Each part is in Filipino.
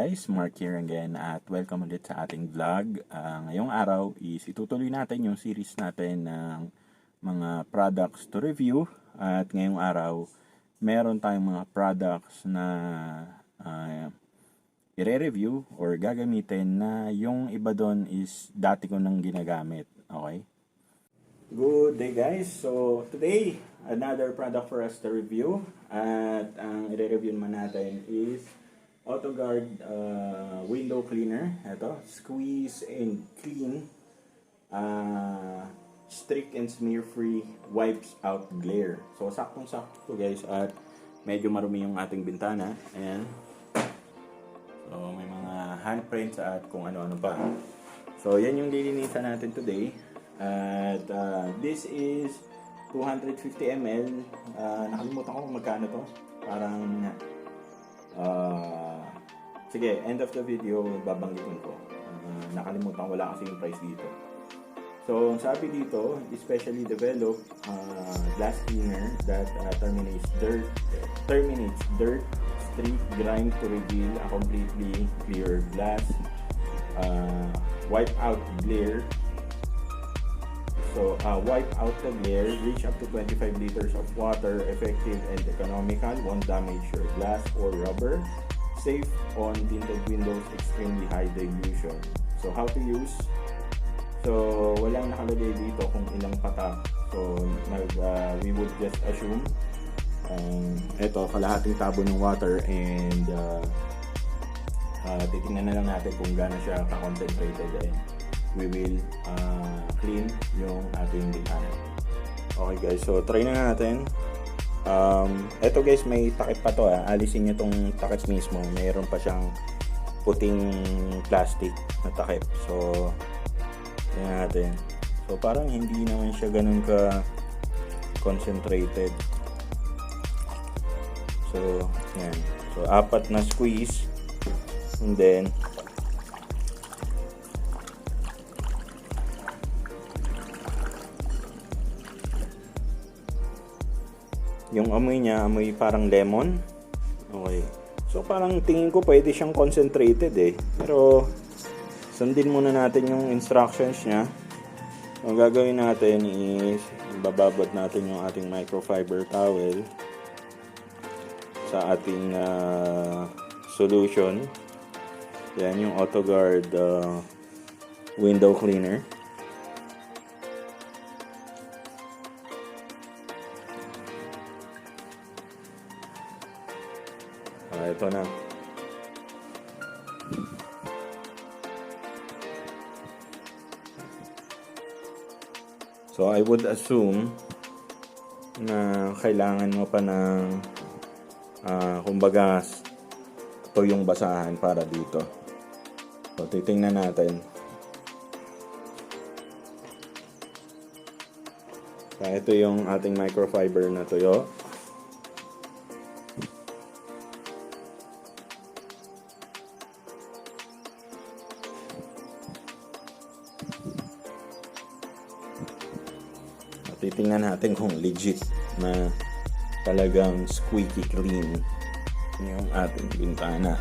guys, Mark here again at welcome ulit sa ating vlog. Ngayong araw is itutuloy natin yung series natin ng mga products to review. At ngayong araw, meron tayong mga products na i-review or gagamitin na yung iba doon is dati ko nang ginagamit. Okay? Good day guys! So today, another product for us to review. At ang i-review naman natin is Autogard window cleaner. Ito, squeeze and clean, streak and smear free, wipes out glare. So saktong-sakto to guys, at medyo marumi yung ating bintana. Ayan. So may mga handprints at kung ano-ano pa. So yan yung lilinisan natin today. At this is 250 ml. Nakalimutan ko kung magkano to. Parang sige, end of the video babanggitin ko. Nakalimutan, wala kasi yung price dito. So sabi dito, especially developed glass cleaner that terminates dirt, streak, grime to reveal a completely clear glass, wipe out glare. So, wipe out the glare, reach up to 25 liters of water, effective and economical, won't damage your glass or rubber, safe on tinted windows, extremely high dilution. So, how to use? So, walang nakalagay dito kung ilang patak. So, we would just assume, ito, kalahating tabo ng water, and titingnan na lang natin kung gaano siya ka-concentrated, and we will clean yung ating bintana. Okay guys, so try na natin. Eto guys, may takip pa to. Alisin nyo tong takip mismo. Mayroon pa siyang puting plastic na takip. So tingnan natin. So parang hindi naman siya ganun ka concentrated. So yan. So 4 na squeeze, and then yung amoy niya, amoy parang lemon. Okay. So parang tingin ko pwede siyang concentrated Pero sundin muna natin yung instructions niya. Ang gagawin natin is bababad natin yung ating microfiber towel sa ating solution. Yan yung Autogard window cleaner. Ito na. So I would assume na kailangan mo pa ng kumbaga ito yung basahan para dito. So titingnan natin. So, ito yung ating microfiber na tuyo. Titingnan natin kung legit na talagang squeaky clean yung ating bintana.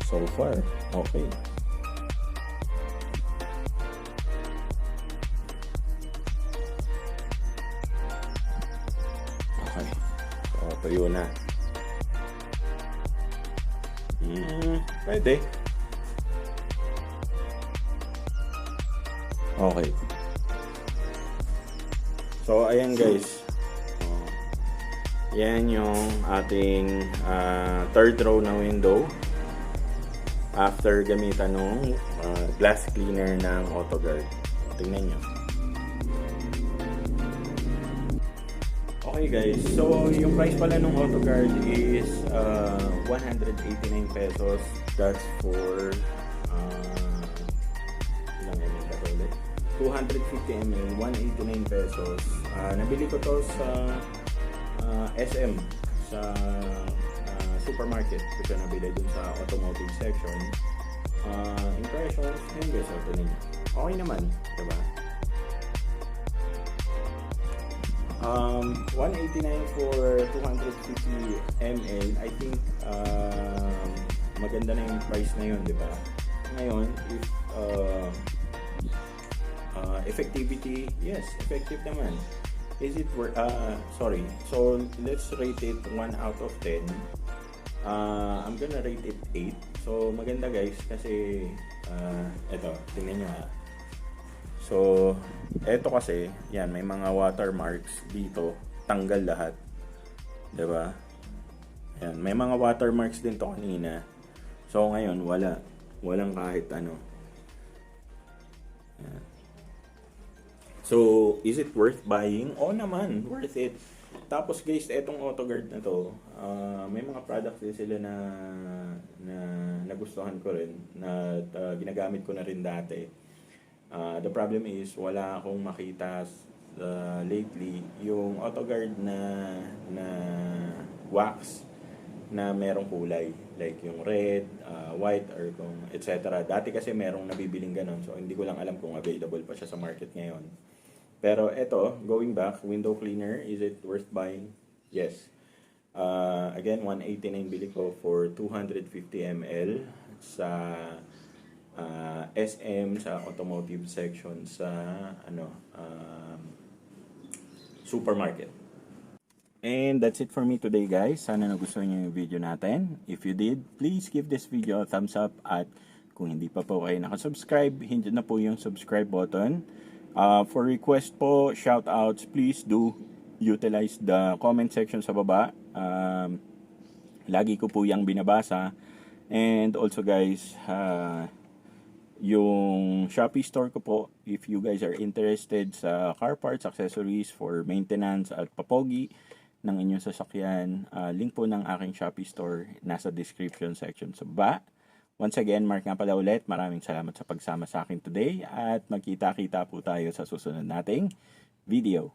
So far, okay. Okay. So, tuyo na. Pwede. Okay. So, ayan guys. Yan yung ating third row na window after gamitan ng glass cleaner ng Autogard. Tingnan nyo. Okay guys. So, yung price pala ng Autogard is 189 pesos. That's for 250 ml, 189 pesos. Nabili ko to sa SM, sa supermarket. Ko siya nabili dun sa automotive section. Impressions, yun guys, okay naman, diba? $189 for 250 ml. I think maganda na yung price na yun, di ba? Ngayon, if effectivity, yes, effective naman. Is it worth, sorry, so let's rate it 1 out of 10. I'm gonna rate it 8. So maganda guys kasi eto, tingnan nyo ha. So eto kasi, yan, may mga watermarks dito, tanggal lahat, diba? Yan, may mga watermarks din to kanina. So ngayon walang kahit ano. Yan. So is it worth buying? Oo naman, worth it. Tapos guys, etong Autogard na to, may mga products din sila na nagustuhan ko rin, na ginagamit ko na rin dati. The problem is, wala akong makita lately yung Autogard na wax na merong kulay. Like yung red, white, or kung etc. Dati kasi merong nabibiling ganon, so hindi ko lang alam kung available pa siya sa market ngayon. Pero eto, going back, window cleaner, is it worth buying? Yes. Again, 189 bili ko for 250 ml sa SM, sa automotive section, sa supermarket. And that's it for me today guys. Sana nagustuhan niyo yung video natin. If you did, please give this video a thumbs up. At kung hindi pa po kayo nakasubscribe, hit na po yung subscribe button. For request po, shoutouts, please do utilize the comment section sa baba. Lagi ko po yung binabasa. And also guys, yung Shopee store ko po, if you guys are interested sa car parts, accessories for maintenance at papogi ng inyong sasakyan, link po ng aking Shopee store nasa description section sa baba. Once again, Mark nga pala ulit, maraming salamat sa pagsama sa akin today at magkita-kita po tayo sa susunod nating video.